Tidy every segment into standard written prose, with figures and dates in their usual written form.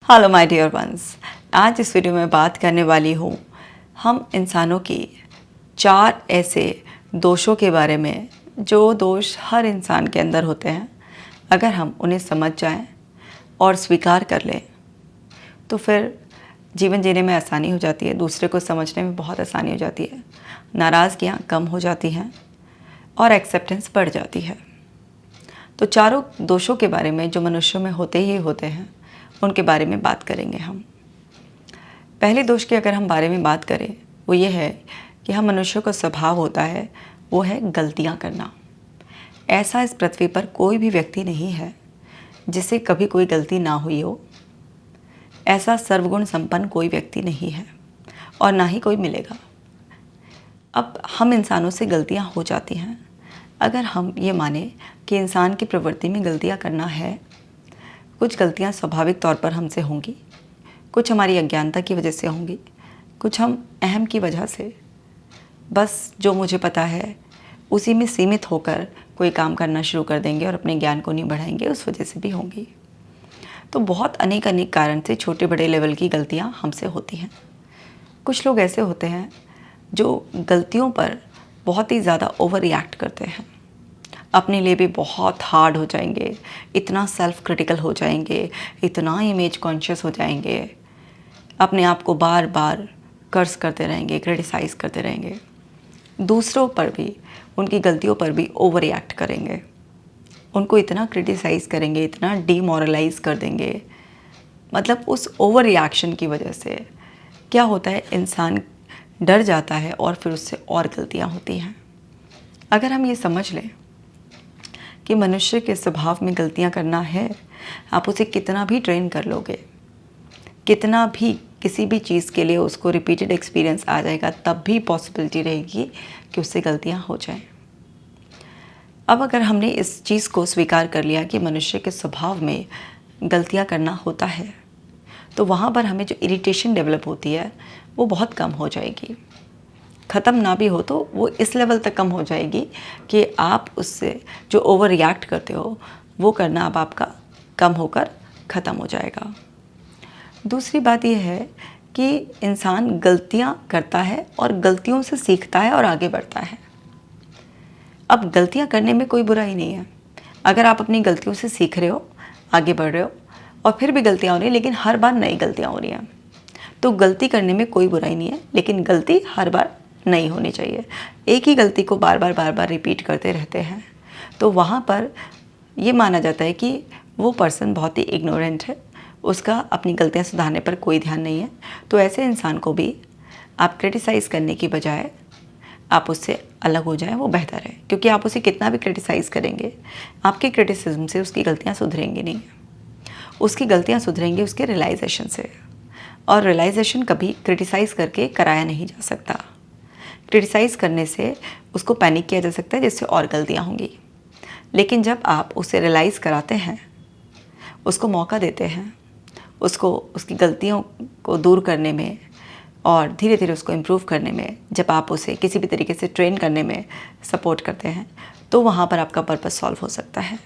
Hello my dear ones. आज इस video में बात करने वाली हूँ हम इंसानों की 4 ऐसे दोषों के बारे में जो दोष हर इंसान के अंदर होते हैं। अगर हम उन्हें समझ जाएं और स्वीकार कर लें तो फिर जीवन जीने में आसानी हो जाती है, दूसरे को समझने में बहुत आसानी हो जाती है, नाराज़गियाँ कम हो जाती हैं और एक्सेप्टेंस बढ़ जाती है। तो चारों दोषों के बारे में जो मनुष्यों में होते ही होते हैं उनके बारे में बात करेंगे हम। पहले दोष की अगर हम बारे में बात करें वो ये है कि हम मनुष्यों का स्वभाव होता है वो है गलतियां करना। ऐसा इस पृथ्वी पर कोई भी व्यक्ति नहीं है जिसे कभी कोई गलती ना हुई हो। ऐसा सर्वगुण संपन्न कोई व्यक्ति नहीं है और ना ही कोई मिलेगा। अब हम इंसानों से गलतियां हो जाती हैं। अगर हम ये माने कि इंसान की प्रवृत्ति में गलतियां करना है, कुछ गलतियां स्वाभाविक तौर पर हमसे होंगी, कुछ हमारी अज्ञानता की वजह से होंगी, कुछ हम अहम की वजह से, बस जो मुझे पता है उसी में सीमित होकर कोई काम करना शुरू कर देंगे और अपने ज्ञान को नहीं बढ़ाएंगे, उस वजह से भी होंगी। तो बहुत अनेक कारण से छोटे बड़े लेवल की गलतियां हमसे होती हैं। कुछ लोग ऐसे होते हैं जो गलतियों पर बहुत ही ज़्यादा ओवर रिएक्ट करते हैं, अपने लिए भी बहुत हार्ड हो जाएंगे, इतना सेल्फ क्रिटिकल हो जाएंगे, इतना इमेज कॉन्शियस हो जाएंगे, अपने आप को बार बार कर्स करते रहेंगे, क्रिटिसाइज़ करते रहेंगे, दूसरों पर भी उनकी गलतियों पर भी ओवर रिएक्ट करेंगे, उनको इतना क्रिटिसाइज़ करेंगे, इतना डीमोरलाइज कर देंगे। मतलब उस ओवर रिएक्शन की वजह से क्या होता है, इंसान डर जाता है और फिर उससे और गलतियाँ होती हैं। अगर हम ये समझ लें कि मनुष्य के स्वभाव में गलतियां करना है, आप उसे कितना भी ट्रेन कर लोगे, कितना भी किसी भी चीज़ के लिए उसको रिपीटेड एक्सपीरियंस आ जाएगा, तब भी पॉसिबिलिटी रहेगी कि उससे गलतियां हो जाएं। अब अगर हमने इस चीज़ को स्वीकार कर लिया कि मनुष्य के स्वभाव में गलतियां करना होता है, तो वहाँ पर हमें जो इरिटेशन डेवलप होती है वो बहुत कम हो जाएगी। ख़त्म ना भी हो तो वो इस लेवल तक कम हो जाएगी कि आप उससे जो ओवर रिएक्ट करते हो वो करना अब आपका कम होकर ख़त्म हो जाएगा। दूसरी बात यह है कि इंसान गलतियां करता है और गलतियों से सीखता है और आगे बढ़ता है। अब गलतियां करने में कोई बुराई नहीं है। अगर आप अपनी गलतियों से सीख रहे हो, आगे बढ़ रहे हो और फिर भी गलतियाँ हो रही हैं, लेकिन हर बार नई गलतियाँ हो रही हैं, तो गलती करने में कोई बुराई नहीं है, लेकिन गलती हर बार नहीं होनी चाहिए। एक ही गलती को बार बार रिपीट करते रहते हैं तो वहाँ पर ये माना जाता है कि वो पर्सन बहुत ही इग्नोरेंट है, उसका अपनी गलतियाँ सुधारने पर कोई ध्यान नहीं है। तो ऐसे इंसान को भी आप क्रिटिसाइज़ करने की बजाय आप उससे अलग हो जाएं, वो बेहतर है। क्योंकि आप उसे कितना भी क्रिटिसाइज़ करेंगे, आपके क्रिटिसिज्म से उसकी गलतियाँ सुधरेंगी नहीं। उसकी गलतियाँ सुधरेंगी उसके रियलाइजेशन से, और रियलाइजेशन कभी क्रिटिसाइज़ करके कराया नहीं जा सकता। क्रिटिसाइज़ करने से उसको पैनिक किया जा सकता है, जिससे और गलतियाँ होंगी। लेकिन जब आप उसे रियलाइज़ कराते हैं, उसको मौका देते हैं, उसको उसकी गलतियों को दूर करने में और धीरे धीरे उसको इम्प्रूव करने में, जब आप उसे किसी भी तरीके से ट्रेन करने में सपोर्ट करते हैं, तो वहाँ पर आपका पर्पस सॉल्व हो सकता है।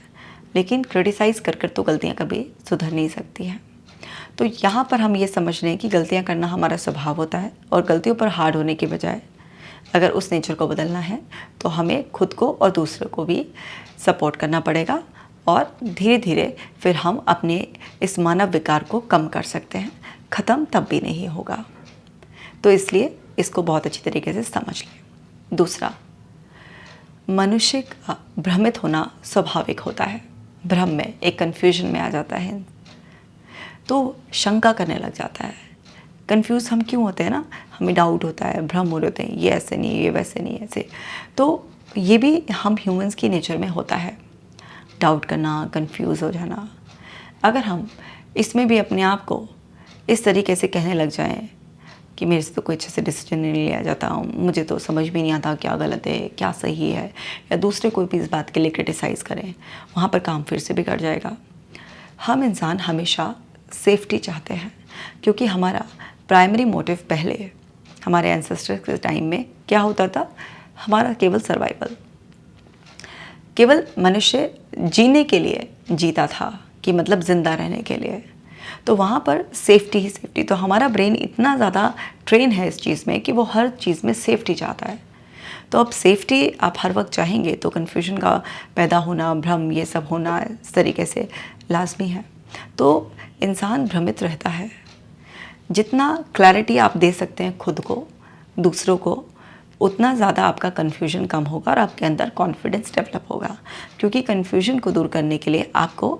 लेकिन क्रिटिसाइज़ कर तो गलतियाँ कभी सुधर नहीं सकती हैं। तो यहाँ पर हम ये समझ लें कि गलतियाँ करना हमारा स्वभाव होता है और गलतियों पर हार्ड होने के बजाय अगर उस नेचर को बदलना है तो हमें खुद को और दूसरों को भी सपोर्ट करना पड़ेगा, और धीरे धीरे फिर हम अपने इस मानव विकार को कम कर सकते हैं। ख़त्म तब भी नहीं होगा, तो इसलिए इसको बहुत अच्छी तरीके से समझ लें। दूसरा, मनुष्य का भ्रमित होना स्वाभाविक होता है। भ्रम में, एक कन्फ्यूजन में आ जाता है तो शंका करने लग जाता है। कंफ्यूज हम क्यों होते हैं ना, हमें डाउट होता है, भ्रम हो रहे होते हैं, ये ऐसे नहीं, ये वैसे नहीं, ऐसे। तो ये भी हम ह्यूमंस की नेचर में होता है, डाउट करना, कंफ्यूज हो जाना। अगर हम इसमें भी अपने आप को इस तरीके से कहने लग जाएं कि मेरे से तो कोई अच्छे से डिसीजन नहीं लिया जाता, मुझे तो समझ भी नहीं आता क्या गलत है क्या सही है, या दूसरे कोई भी इस बात के लिए क्रिटिसाइज़ करें, वहाँ पर काम फिर से बिगड़ जाएगा। हम इंसान हमेशा सेफ्टी चाहते हैं, क्योंकि हमारा प्राइमरी मोटिव पहले हमारे एंसेस्टर्स के टाइम में क्या होता था, हमारा केवल सर्वाइवल, केवल मनुष्य जीने के लिए जीता था, कि मतलब ज़िंदा रहने के लिए। तो वहाँ पर सेफ्टी ही सेफ्टी। तो हमारा ब्रेन इतना ज़्यादा ट्रेन है इस चीज़ में कि वो हर चीज़ में सेफ्टी चाहता है। तो अब सेफ्टी आप हर वक्त चाहेंगे तो कन्फ्यूजन का पैदा होना, भ्रम, ये सब होना इस तरीके से लाजमी है। तो इंसान भ्रमित रहता है। जितना क्लैरिटी आप दे सकते हैं खुद को, दूसरों को, उतना ज़्यादा आपका कन्फ्यूजन कम होगा और आपके अंदर कॉन्फिडेंस डेवलप होगा। क्योंकि कन्फ्यूजन को दूर करने के लिए आपको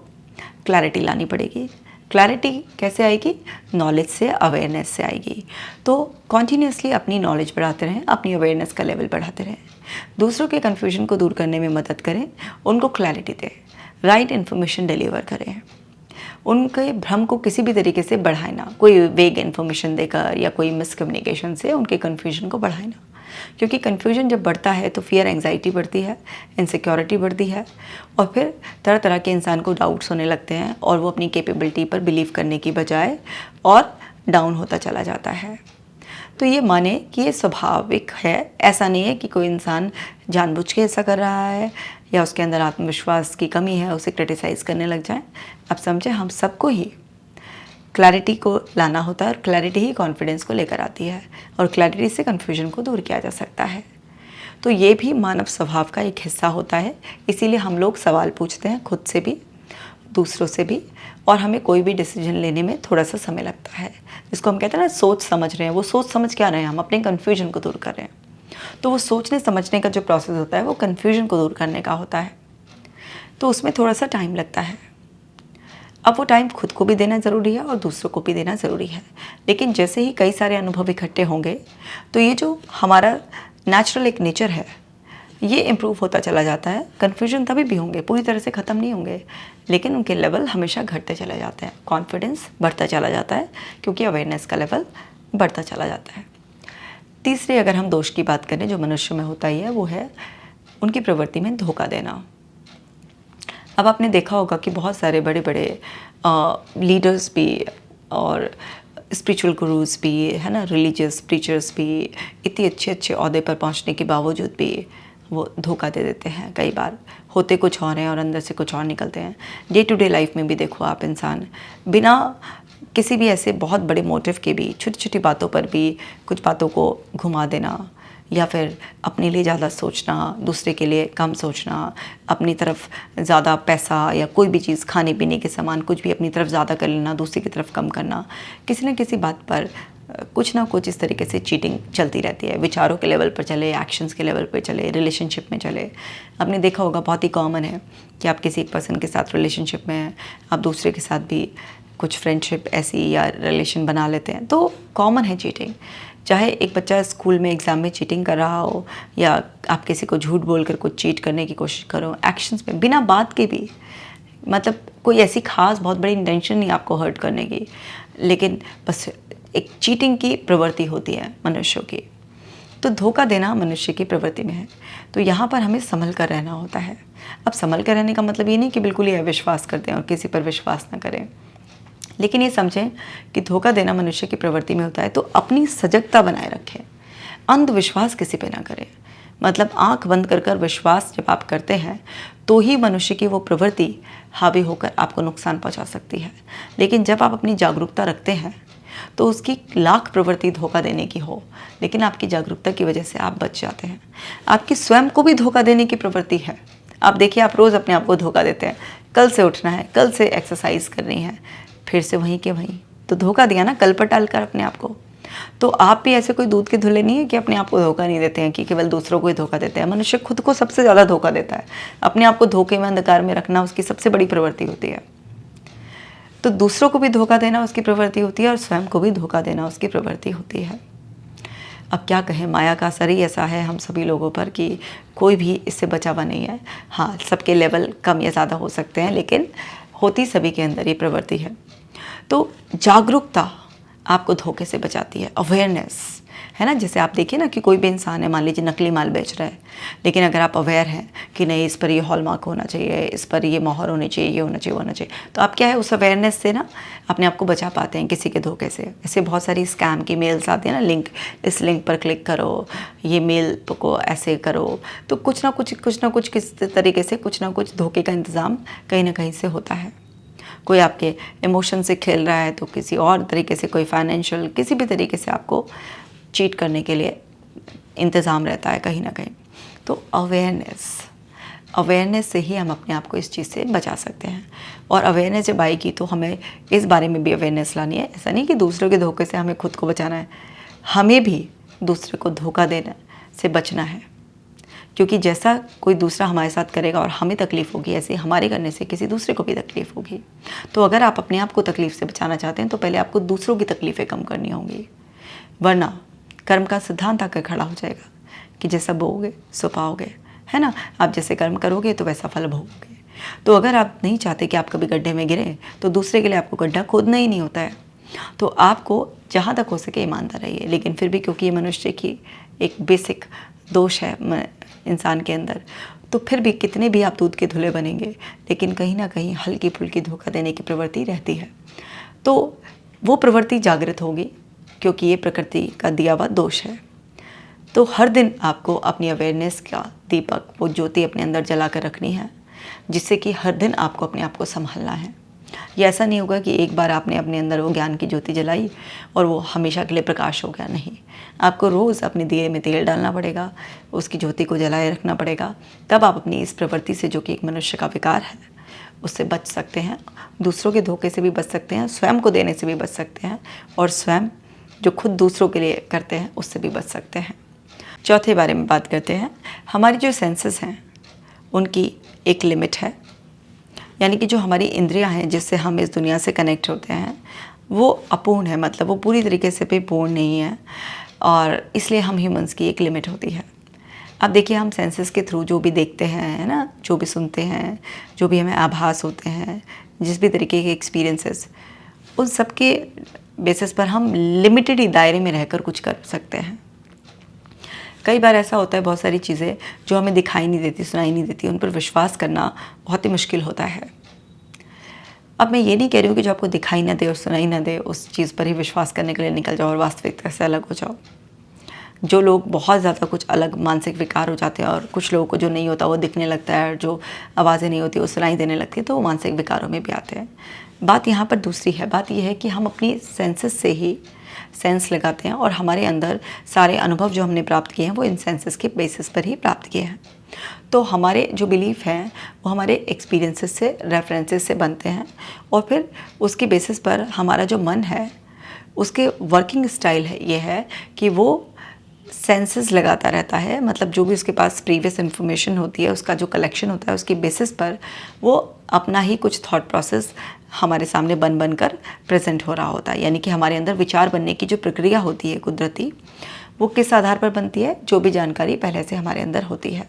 क्लैरिटी लानी पड़ेगी। क्लैरिटी कैसे आएगी? नॉलेज से, अवेयरनेस से आएगी। तो कॉन्टीन्यूसली अपनी नॉलेज बढ़ाते रहें, अपनी अवेयरनेस का लेवल बढ़ाते रहें, दूसरों के कन्फ्यूजन को दूर करने में मदद करें, उनको क्लैरिटी दें, राइट इन्फॉर्मेशन डिलीवर करें, उनके भ्रम को किसी भी तरीके से बढ़ाए ना, कोई वेग इन्फॉर्मेशन देकर या कोई मिसकम्युनिकेशन से उनके कन्फ्यूजन को बढ़ाए ना। क्योंकि कन्फ्यूजन जब बढ़ता है तो फियर, एंग्जाइटी बढ़ती है, इनसिक्योरिटी बढ़ती है और फिर तरह तरह के इंसान को डाउट्स होने लगते हैं और वो अपनी कैपेबिलिटी पर बिलीव करने की बजाय और डाउन होता चला जाता है। तो ये माने कि ये स्वाभाविक है, ऐसा नहीं है कि कोई इंसान जानबूझ के ऐसा कर रहा है या उसके अंदर आत्मविश्वास की कमी है, उसे क्रिटिसाइज़ करने लग जाए। अब समझे, हम सबको ही क्लैरिटी को लाना होता है और क्लैरिटी ही कॉन्फिडेंस को लेकर आती है और क्लैरिटी से कन्फ्यूजन को दूर किया जा सकता है। तो ये भी मानव स्वभाव का एक हिस्सा होता है। इसीलिए हम लोग सवाल पूछते हैं, खुद से भी, दूसरों से भी, और हमें कोई भी डिसीजन लेने में थोड़ा सा समय लगता है। जिसको हम कहते हैं ना सोच समझ रहे हैं, वो सोच समझ क्या रहे हैं, हम अपने कन्फ्यूजन को दूर कर रहे हैं। तो वो सोचने समझने का जो प्रोसेस होता है वो कन्फ्यूजन को दूर करने का होता है। तो उसमें थोड़ा सा टाइम लगता है। अब वो टाइम खुद को भी देना ज़रूरी है और दूसरों को भी देना ज़रूरी है। लेकिन जैसे ही कई सारे अनुभव इकट्ठे होंगे तो ये जो हमारा नेचुरल एक नेचर है ये इम्प्रूव होता चला जाता है। कन्फ्यूजन तभी भी होंगे, पूरी तरह से ख़त्म नहीं होंगे, लेकिन उनके लेवल हमेशा घटते चले जाते हैं। कॉन्फिडेंस बढ़ता चला जाता है क्योंकि अवेयरनेस का लेवल बढ़ता चला जाता है। तीसरे अगर हम दोष की बात करें जो मनुष्य में होता ही है, वो है उनकी प्रवृत्ति में धोखा देना। अब आपने देखा होगा कि बहुत सारे बड़े बड़े लीडर्स भी और स्पिरिचुअल गुरुज भी, है ना, रिलीजियस प्रीचर्स भी इतने अच्छे अच्छे ओहदे पर पहुंचने के बावजूद भी वो धोखा दे देते हैं। कई बार होते कुछ और हैं और अंदर से कुछ और निकलते हैं। डे टू डे लाइफ में भी देखो आप, इंसान बिना किसी भी ऐसे बहुत बड़े मोटिव के भी छोटी छोटी बातों पर भी कुछ बातों को घुमा देना या फिर अपने लिए ज़्यादा सोचना, दूसरे के लिए कम सोचना, अपनी तरफ ज़्यादा पैसा या कोई भी चीज़, खाने पीने के सामान, कुछ भी अपनी तरफ ज़्यादा कर लेना, दूसरे की तरफ कम करना, किसी न किसी बात पर कुछ ना कुछ इस तरीके से चीटिंग चलती रहती है। विचारों के लेवल पर चले, एक्शंस के लेवल पर चले, रिलेशनशिप में चले। आपने देखा होगा बहुत ही कॉमन है कि आप किसी एक पर्सन के साथ रिलेशनशिप में हैं, आप दूसरे के साथ भी कुछ फ्रेंडशिप ऐसी या रिलेशन बना लेते हैं, तो कॉमन है चीटिंग। चाहे एक बच्चा स्कूल में एग्ज़ाम में चीटिंग कर रहा हो या आप किसी को झूठ बोलकर कुछ चीट करने की कोशिश करो, एक्शंस में बिना बात के भी, मतलब कोई ऐसी खास बहुत बड़ी इंटेंशन नहीं आपको हर्ट करने की, लेकिन बस एक चीटिंग की प्रवृत्ति होती है मनुष्यों की। तो धोखा देना मनुष्य की प्रवृत्ति में है। तो यहाँ पर हमें संभल कर रहना होता है। अब संभल कर रहने का मतलब ये नहीं कि बिल्कुल ही अविश्वास करते हैं और किसी पर विश्वास ना करें, लेकिन ये समझें कि धोखा देना मनुष्य की प्रवृत्ति में होता है। तो अपनी सजगता बनाए रखें, अंधविश्वास किसी पे ना करें। मतलब आंख बंद कर कर विश्वास जब आप करते हैं तो ही मनुष्य की वो प्रवृत्ति हावी होकर आपको नुकसान पहुंचा सकती है। लेकिन जब आप अपनी जागरूकता रखते हैं तो उसकी लाख प्रवृत्ति धोखा देने की हो, लेकिन आपकी जागरूकता की वजह से आप बच जाते हैं। आपकी स्वयं को भी धोखा देने की प्रवृत्ति है। आप देखिए, आप रोज़ अपने आप को धोखा देते हैं, कल से उठना है, कल से एक्सरसाइज करनी है, फिर से वहीं के वहीं, तो धोखा दिया ना कल पर टालकर अपने आप को। तो आप भी ऐसे कोई दूध के धुले नहीं है कि अपने आप को धोखा नहीं देते हैं, कि केवल दूसरों को ही धोखा देते हैं। मनुष्य खुद को सबसे ज़्यादा धोखा देता है। अपने आप को धोखे में, अंधकार में रखना उसकी सबसे बड़ी प्रवृत्ति होती है। तो दूसरों को भी धोखा देना उसकी प्रवृत्ति होती है और स्वयं को भी धोखा देना उसकी प्रवृत्ति होती है। अब क्या कहें, माया का असर ही ऐसा है हम सभी लोगों पर कि कोई भी इससे बचा हुआ नहीं है। हाँ, सबके लेवल कम या ज़्यादा हो सकते हैं, लेकिन होती सभी के अंदर ये प्रवृत्ति है। तो जागरूकता आपको धोखे से बचाती है, अवेयरनेस, है ना। जैसे आप देखिए ना कि कोई भी इंसान है, मान लीजिए नकली माल बेच रहा है, लेकिन अगर आप अवेयर हैं कि नहीं इस पर ये हॉलमार्क होना चाहिए, इस पर ये मोहर होनी चाहिए, ये होना चाहिए, वो होना चाहिए, तो आप क्या है उस अवेयरनेस से ना अपने आप को बचा पाते हैं किसी के धोखे से। ऐसे बहुत सारी स्कैम की मेल्स आती है ना, लिंक, इस लिंक पर क्लिक करो, ये मेल को ऐसे करो, तो कुछ ना कुछ किस तरीके से कुछ ना कुछ धोखे का इंतज़ाम कहीं ना कहीं से होता है। कोई आपके इमोशन से खेल रहा है, तो किसी और तरीके से, कोई फाइनेंशियल, किसी भी तरीके से आपको चीट करने के लिए इंतज़ाम रहता है कहीं ना कहीं। तो अवेयरनेस से ही हम अपने आप को इस चीज़ से बचा सकते हैं। और अवेयरनेस जब आएगी तो हमें इस बारे में भी अवेयरनेस लानी है। ऐसा नहीं कि दूसरों के धोखे से हमें खुद को बचाना है, हमें भी दूसरे को धोखा देने से बचना है। क्योंकि जैसा कोई दूसरा हमारे साथ करेगा और हमें तकलीफ़ होगी, ऐसे हमारे करने से किसी दूसरे को भी तकलीफ़ होगी। तो अगर आप अपने आप को तकलीफ़ से बचाना चाहते हैं तो पहले आपको दूसरों की तकलीफ़ें कम करनी होंगी, वरना कर्म का सिद्धांत आकर खड़ा हो जाएगा कि जैसा बोओगे सो पाओगे, है ना। आप जैसे कर्म करोगे तो वैसा फल भोगोगे। तो अगर आप नहीं चाहते कि आप कभी गड्ढे में गिरें, तो दूसरे के लिए आपको गड्ढा खोदना ही नहीं होता है। तो आपको जहाँ तक हो सके ईमानदार रहिए। लेकिन फिर भी क्योंकि ये मनुष्य की एक बेसिक दोष है इंसान के अंदर, तो फिर भी कितने भी आप दूध के धुले बनेंगे, लेकिन कहीं ना कहीं हल्की फुल्की धोखा देने की प्रवृत्ति रहती है। तो वो प्रवृत्ति जागृत होगी, क्योंकि ये प्रकृति का दिया हुआ दोष है। तो हर दिन आपको अपनी अवेयरनेस का दीपक, वो ज्योति अपने अंदर जला कर रखनी है, जिससे कि हर दिन आपको अपने आप को संभालना है। ये ऐसा नहीं होगा कि एक बार आपने अपने अंदर वो ज्ञान की ज्योति जलाई और वो हमेशा के लिए प्रकाश हो गया। नहीं, आपको रोज़ अपने दिए में तेल डालना पड़ेगा, उसकी ज्योति को जलाए रखना पड़ेगा। तब आप अपनी इस प्रवृत्ति से, जो कि एक मनुष्य का विकार है, उससे बच सकते हैं। दूसरों के धोखे से भी बच सकते हैं, स्वयं को देने से भी बच सकते हैं, और स्वयं जो खुद दूसरों के लिए करते हैं उससे भी बच सकते हैं। चौथे बारे में बात करते हैं। हमारी जो सेंसेस हैं उनकी एक लिमिट है, यानी कि जो हमारी इंद्रियां हैं जिससे हम इस दुनिया से कनेक्ट होते हैं, वो अपूर्ण है, मतलब वो पूरी तरीके से भी पूर्ण नहीं है, और इसलिए हम ह्यूमंस की एक लिमिट होती है। अब देखिए, हम सेंसेस के थ्रू जो भी देखते हैं, है ना, जो भी सुनते हैं, जो भी हमें आभास होते हैं, जिस भी तरीके के एक्सपीरियंसेस, उन सब के बेसिस पर हम लिमिटेड ही दायरे में रहकर कुछ कर सकते हैं। कई बार ऐसा होता है, बहुत सारी चीज़ें जो हमें दिखाई नहीं देती, सुनाई नहीं देती, उन पर विश्वास करना बहुत ही मुश्किल होता है। अब मैं ये नहीं कह रही हूँ कि जो आपको दिखाई ना दे और सुनाई ना दे उस चीज़ पर ही विश्वास करने के लिए निकल जाओ और वास्तविकता से अलग हो जाओ। जो लोग बहुत ज़्यादा कुछ अलग मानसिक विकार हो जाते हैं, और कुछ लोगों को जो नहीं होता वो दिखने लगता है, और जो आवाज़ें नहीं होती वो सुनाई देने लगती है, तो वो मानसिक विकारों में भी आते हैं। बात यहाँ पर दूसरी है। बात यह है कि हम अपनी सेंसेस से ही सेंस लगाते हैं, और हमारे अंदर सारे अनुभव जो हमने प्राप्त किए हैं वो इन सेंसेस के बेसिस पर ही प्राप्त किए हैं। तो हमारे जो बिलीफ हैं वो हमारे एक्सपीरियंसेस से, रेफरेंसेस से बनते हैं, और फिर उसके बेसिस पर हमारा जो मन है उसके वर्किंग स्टाइल है ये है कि वो सेंसेस लगाता रहता है। मतलब जो भी उसके पास प्रीवियस इन्फॉर्मेशन होती है, उसका जो कलेक्शन होता है, उसके बेसिस पर वो अपना ही कुछ थॉट प्रोसेस हमारे सामने बन कर प्रेजेंट हो रहा होता है। यानी कि हमारे अंदर विचार बनने की जो प्रक्रिया होती है कुदरती, वो किस आधार पर बनती है? जो भी जानकारी पहले से हमारे अंदर होती है।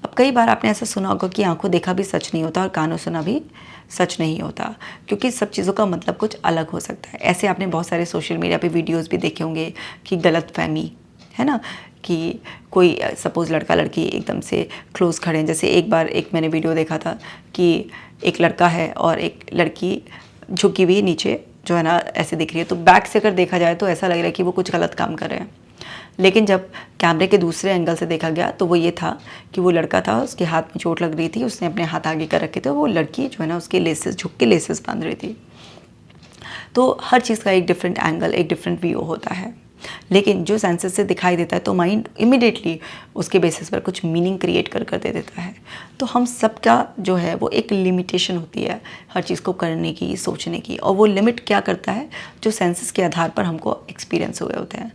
अब कई बार आपने ऐसा सुना होगा कि आंखों देखा भी सच नहीं होता और कानों सुना भी सच नहीं होता, क्योंकि सब चीज़ों का मतलब कुछ अलग हो सकता है। ऐसे आपने बहुत सारे सोशल मीडिया पे वीडियोस भी देखे होंगे कि गलतफहमी, है ना, कि कोई सपोज़ लड़का लड़की एकदम से क्लोज़ खड़े हैं। जैसे एक बार एक मैंने वीडियो देखा था कि एक लड़का है और एक लड़की झुकी हुई नीचे जो है ना ऐसे दिख रही है, तो बैक से अगर देखा जाए तो ऐसा लग रहा है कि वो कुछ गलत काम कर रहे हैं। लेकिन जब कैमरे के दूसरे एंगल से देखा गया तो वो ये था कि वो लड़का था, उसके हाथ में चोट लग रही थी, उसने अपने हाथ आगे कर रखे थे, वो लड़की जो है ना उसके लेसेस, झुक के लेसेस बांध रही थी। तो हर चीज़ का एक डिफरेंट एंगल, एक डिफरेंट व्यू होता है। लेकिन जो सेंसेस से दिखाई देता है तो माइंड इमिडिएटली उसके बेसिस पर कुछ मीनिंग क्रिएट कर दे देता है। तो हम सबका जो है वो एक लिमिटेशन होती है हर चीज़ को करने की, सोचने की, और वो लिमिट क्या करता है? जो सेंसेस के आधार पर हमको एक्सपीरियंस हुए होते हैं,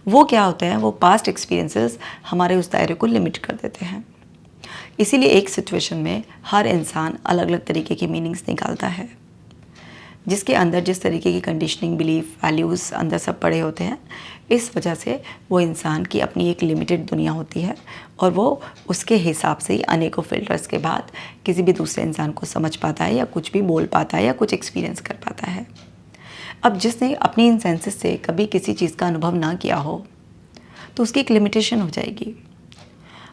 वो क्या होते हैं? वो पास्ट एक्सपीरियंसेस हमारे उस दायरे को लिमिट कर देते हैं। इसीलिए एक सिचुएशन में हर इंसान अलग अलग तरीके की मीनिंग्स निकालता है, जिसके अंदर जिस तरीके की कंडीशनिंग, बिलीफ, वैल्यूज़ अंदर सब पड़े होते हैं। इस वजह से वो इंसान की अपनी एक लिमिटेड दुनिया होती है, और वो उसके हिसाब से ही अनेकों फ़िल्टर्स के बाद किसी भी दूसरे इंसान को समझ पाता है, या कुछ भी बोल पाता है, या कुछ एक्सपीरियंस कर पाता है। अब जिसने अपनी इन सेंसेस से कभी किसी चीज़ का अनुभव ना किया हो, तो उसकी एक लिमिटेशन हो जाएगी।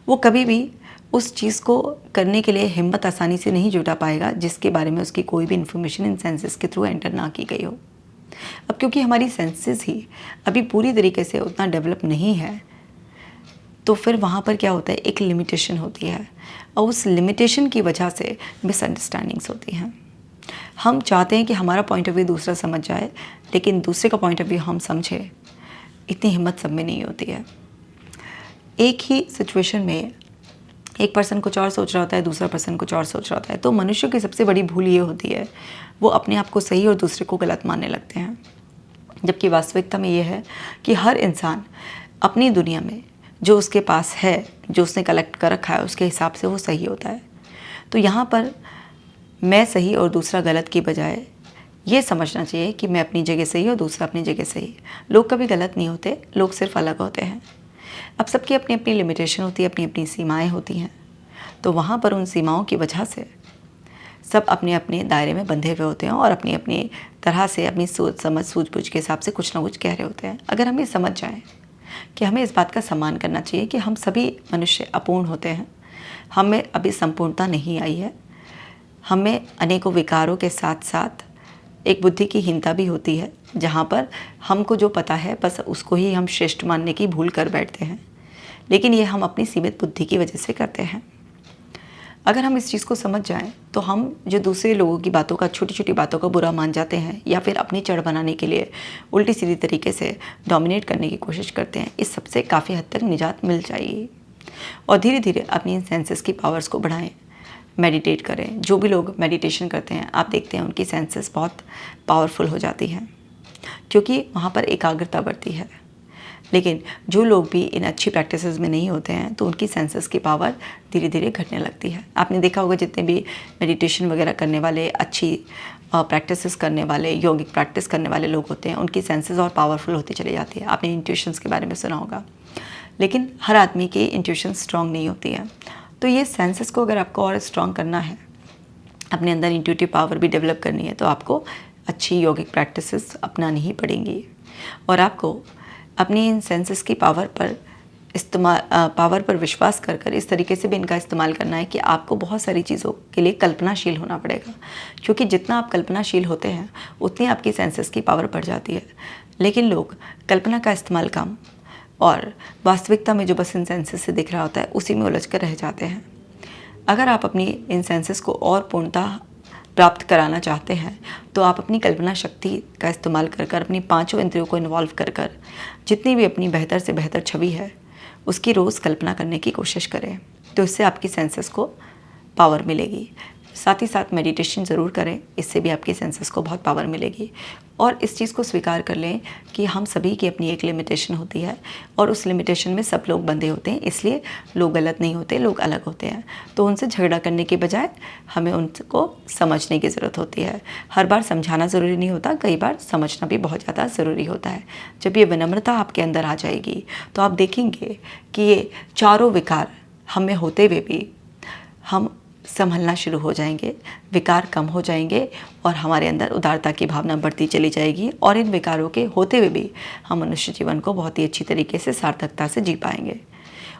वो कभी भी उस चीज़ को करने के लिए हिम्मत आसानी से नहीं जुटा पाएगा जिसके बारे में उसकी कोई भी इन्फॉर्मेशन इन सेंसेस के थ्रू एंटर ना की गई हो। अब क्योंकि हमारी सेंसेस ही अभी पूरी तरीके से उतना डेवलप नहीं है, तो फिर वहाँ पर क्या होता है? एक लिमिटेशन होती है, और उस लिमिटेशन की वजह से मिसअंडरस्टैंडिंग्स होती हैं। हम चाहते हैं कि हमारा पॉइंट ऑफ व्यू दूसरा समझ जाए, लेकिन दूसरे का पॉइंट ऑफ व्यू हम समझें, इतनी हिम्मत सब में नहीं होती है। एक ही सिचुएशन में एक पर्सन कुछ और सोच रहा होता है, दूसरा पर्सन कुछ और सोच रहा होता है। तो मनुष्य की सबसे बड़ी भूल ये होती है, वो अपने आप को सही और दूसरे को गलत मानने लगते हैं। जबकि वास्तविकता में ये है कि हर इंसान अपनी दुनिया में जो उसके पास है, जो उसने कलेक्ट कर रखा है, उसके हिसाब से वो सही होता है। तो यहाँ पर मैं सही और दूसरा गलत की बजाय ये समझना चाहिए कि मैं अपनी जगह सही और दूसरा अपनी जगह सही। लोग कभी गलत नहीं होते, लोग सिर्फ अलग होते हैं। अब सबकी अपनी अपनी लिमिटेशन होती है, अपनी अपनी सीमाएं होती हैं। तो वहाँ पर उन सीमाओं की वजह से सब अपने अपने दायरे में बंधे हुए होते हैं और अपनी अपनी तरह से अपनी सोच समझ सूझबूझ के हिसाब से कुछ ना कुछ कह रहे होते हैं। अगर हम ये समझ जाएं कि हमें इस बात का सम्मान करना चाहिए कि हम सभी मनुष्य अपूर्ण होते हैं, हमें अभी संपूर्णता नहीं आई है, हमें अनेकों विकारों के साथ साथ एक बुद्धि की हीनता भी होती है, जहाँ पर हमको जो पता है बस उसको ही हम श्रेष्ठ मानने की भूल कर बैठते हैं। लेकिन ये हम अपनी सीमित बुद्धि की वजह से करते हैं। अगर हम इस चीज़ को समझ जाएं तो हम जो दूसरे लोगों की बातों का, छोटी छोटी बातों का बुरा मान जाते हैं या फिर अपनी चढ़ बनाने के लिए उल्टी सीधी तरीके से डोमिनेट करने की कोशिश करते हैं, इस सबसे काफ़ी हद तक निजात मिल जाएगी। और धीरे धीरे अपनी इन सेंसेस की पावर्स को बढ़ाएं, मेडिटेट करें। जो भी लोग मेडिटेशन करते हैं, आप देखते हैं उनकी सेंसेस बहुत पावरफुल हो जाती हैं, क्योंकि वहाँ पर एकाग्रता बढ़ती है। लेकिन जो लोग भी इन अच्छी प्रैक्टिसेस में नहीं होते हैं, तो उनकी सेंसेस की पावर धीरे धीरे घटने लगती है। आपने देखा होगा जितने भी मेडिटेशन वगैरह करने वाले, अच्छी प्रैक्टिसेस करने वाले, यौगिक प्रैक्टिस करने वाले लोग होते हैं, उनकी सेंसेस और पावरफुल होती चली जाती है। आपने इंट्यूशंस के बारे में सुना होगा, लेकिन हर आदमी की इंट्यूशन स्ट्रॉन्ग नहीं होती है। तो ये सेंसेस को अगर आपको और स्ट्रॉन्ग करना है, अपने अंदर इंट्यूटिव पावर भी डेवलप करनी है, तो आपको अच्छी यौगिक प्रैक्टिसेस अपनानी ही पड़ेंगी। और आपको अपनी इन सेंसेस की पावर पर विश्वास कर इस तरीके से भी इनका इस्तेमाल करना है कि आपको बहुत सारी चीज़ों के लिए कल्पनाशील होना पड़ेगा। क्योंकि जितना आप कल्पनाशील होते हैं, उतनी आपकी सेंसेस की पावर बढ़ जाती है। लेकिन लोग कल्पना का इस्तेमाल कम और वास्तविकता में जो बस इन सेंसेस से दिख रहा होता है, उसी में उलझ कर रह जाते हैं। अगर आप अपनी इन सेंसेस को और पूर्णतः प्राप्त कराना चाहते हैं, तो आप अपनी कल्पना शक्ति का इस्तेमाल कर अपनी पांचों इंद्रियों को इन्वॉल्व कर जितनी भी अपनी बेहतर से बेहतर छवि है, उसकी रोज़ कल्पना करने की कोशिश करें। तो इससे आपकी सेंसेस को पावर मिलेगी। साथ ही साथ मेडिटेशन ज़रूर करें, इससे भी आपकी सेंसेस को बहुत पावर मिलेगी। और इस चीज़ को स्वीकार कर लें कि हम सभी की अपनी एक लिमिटेशन होती है और उस लिमिटेशन में सब लोग बंधे होते हैं। इसलिए लोग गलत नहीं होते, लोग अलग होते हैं। तो उनसे झगड़ा करने के बजाय हमें उनको समझने की ज़रूरत होती है। हर बार समझाना ज़रूरी नहीं होता, कई बार समझना भी बहुत ज़्यादा ज़रूरी होता है। जब ये विनम्रता आपके अंदर आ जाएगी, तो आप देखेंगे कि ये चारों विकार हमें होते हुए भी हम संभलना शुरू हो जाएंगे, विकार कम हो जाएंगे और हमारे अंदर उदारता की भावना बढ़ती चली जाएगी। और इन विकारों के होते हुए भी हम मनुष्य जीवन को बहुत ही अच्छी तरीके से, सार्थकता से जी पाएंगे।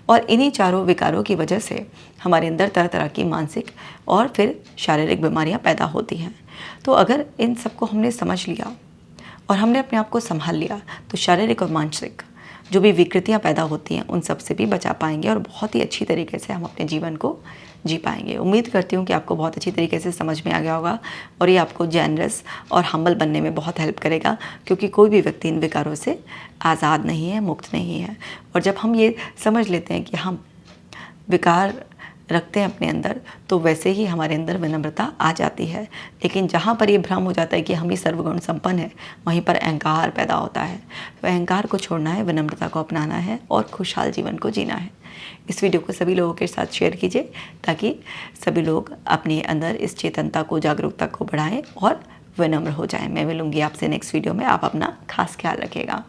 और इन्हीं चारों विकारों की वजह से हमारे अंदर तरह तरह की मानसिक और फिर शारीरिक बीमारियां पैदा होती हैं। तो अगर इन सबको हमने समझ लिया और हमने अपने आप को संभाल लिया, तो शारीरिक और मानसिक जो भी विकृतियां पैदा होती हैं, उन सब से भी बचा पाएंगे और बहुत ही अच्छी तरीके से हम अपने जीवन को जी पाएंगे। उम्मीद करती हूँ कि आपको बहुत अच्छी तरीके से समझ में आ गया होगा और ये आपको जेनरस और हम्बल बनने में बहुत हेल्प करेगा, क्योंकि कोई भी व्यक्ति इन विकारों से आज़ाद नहीं है, मुक्त नहीं है। और जब हम ये समझ लेते हैं कि हम विकार रखते हैं अपने अंदर, तो वैसे ही हमारे अंदर विनम्रता आ जाती है। लेकिन जहाँ पर ये भ्रम हो जाता है कि हम ही सर्वगुण संपन्न है, वहीं पर अहंकार पैदा होता है। तो अहंकार को छोड़ना है, विनम्रता को अपनाना है और खुशहाल जीवन को जीना है। इस वीडियो को सभी लोगों के साथ शेयर कीजिए, ताकि सभी लोग अपने अंदर इस चेतनता को, जागरूकता को बढ़ाएं और विनम्र हो जाएं। मैं मिलूंगी आपसे नेक्स्ट वीडियो में। आप अपना खास ख्याल रखिएगा।